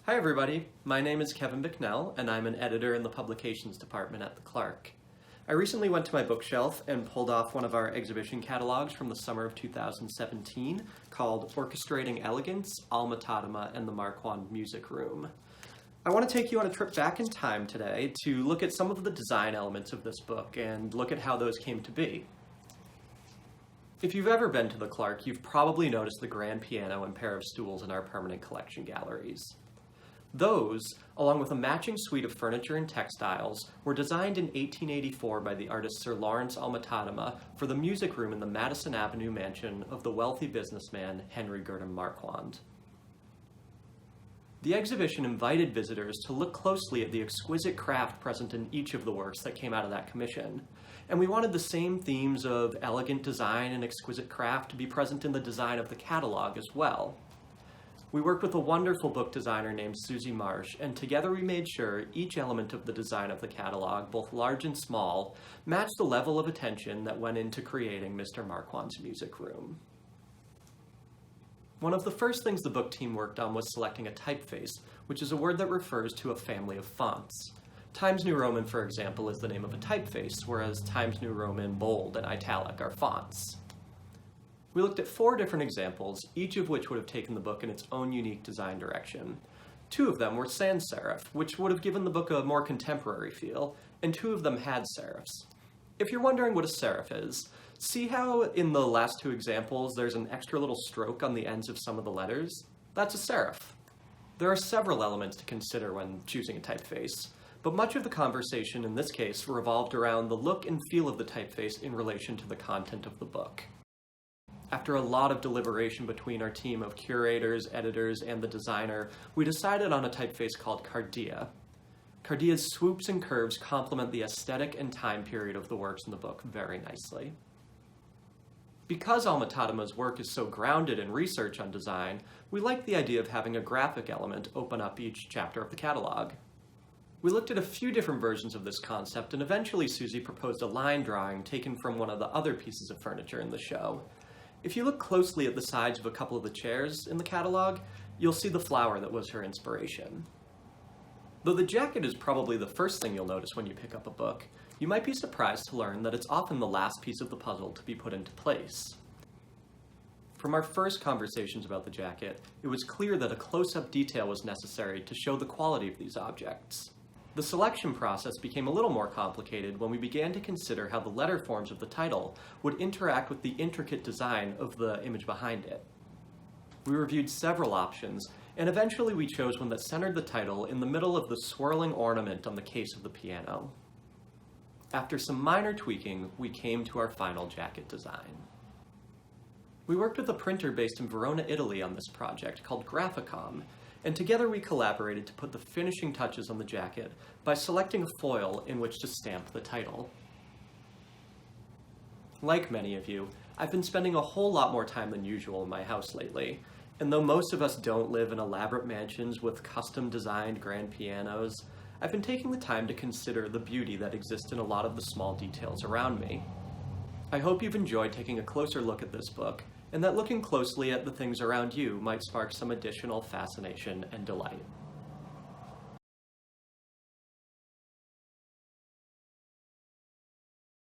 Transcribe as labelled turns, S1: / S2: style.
S1: Hi everybody, my name is Kevin Bicknell and I'm an editor in the publications department at the Clark. I recently went to my bookshelf and pulled off one of our exhibition catalogs from the summer of 2017 called Orchestrating Elegance, Alma-Tadema, and the Marquand Music Room. I want to take you on a trip back in time today to look at some of the design elements of this book and look at how those came to be. If you've ever been to the Clark, you've probably noticed the grand piano and pair of stools in our permanent collection galleries. Those, along with a matching suite of furniture and textiles, were designed in 1884 by the artist Sir Lawrence Alma-Tadema for the music room in the Madison Avenue mansion of the wealthy businessman Henry Gurdon Marquand. The exhibition invited visitors to look closely at the exquisite craft present in each of the works that came out of that commission, and we wanted the same themes of elegant design and exquisite craft to be present in the design of the catalog as well. We worked with a wonderful book designer named Susie Marsh, and together we made sure each element of the design of the catalog, both large and small, matched the level of attention that went into creating Mr. Marquand's music room. One of the first things the book team worked on was selecting a typeface, which is a word that refers to a family of fonts. Times New Roman, for example, is the name of a typeface, whereas Times New Roman, bold, and italic are fonts. We looked at 4 different examples, each of which would have taken the book in its own unique design direction. 2 of them were sans serif, which would have given the book a more contemporary feel, and 2 of them had serifs. If you're wondering what a serif is, see how in the last 2 examples there's an extra little stroke on the ends of some of the letters? That's a serif. There are several elements to consider when choosing a typeface, but much of the conversation in this case revolved around the look and feel of the typeface in relation to the content of the book. After a lot of deliberation between our team of curators, editors, and the designer, we decided on a typeface called Cardia. Cardia's swoops and curves complement the aesthetic and time period of the works in the book very nicely. Because Alma-Tadema's work is so grounded in research on design, we liked the idea of having a graphic element open up each chapter of the catalog. We looked at a few different versions of this concept, and eventually Susie proposed a line drawing taken from one of the other pieces of furniture in the show. If you look closely at the sides of a couple of the chairs in the catalog, you'll see the flower that was her inspiration. Though the jacket is probably the first thing you'll notice when you pick up a book, you might be surprised to learn that it's often the last piece of the puzzle to be put into place. From our first conversations about the jacket, it was clear that a close-up detail was necessary to show the quality of these objects. The selection process became a little more complicated when we began to consider how the letter forms of the title would interact with the intricate design of the image behind it. We reviewed several options, and eventually we chose one that centered the title in the middle of the swirling ornament on the case of the piano. After some minor tweaking, we came to our final jacket design. We worked with a printer based in Verona, Italy on this project called Graphicom, and together we collaborated to put the finishing touches on the jacket by selecting a foil in which to stamp the title. Like many of you, I've been spending a whole lot more time than usual in my house lately, and though most of us don't live in elaborate mansions with custom-designed grand pianos, I've been taking the time to consider the beauty that exists in a lot of the small details around me. I hope you've enjoyed taking a closer look at this book, and that looking closely at the things around you might spark some additional fascination and delight.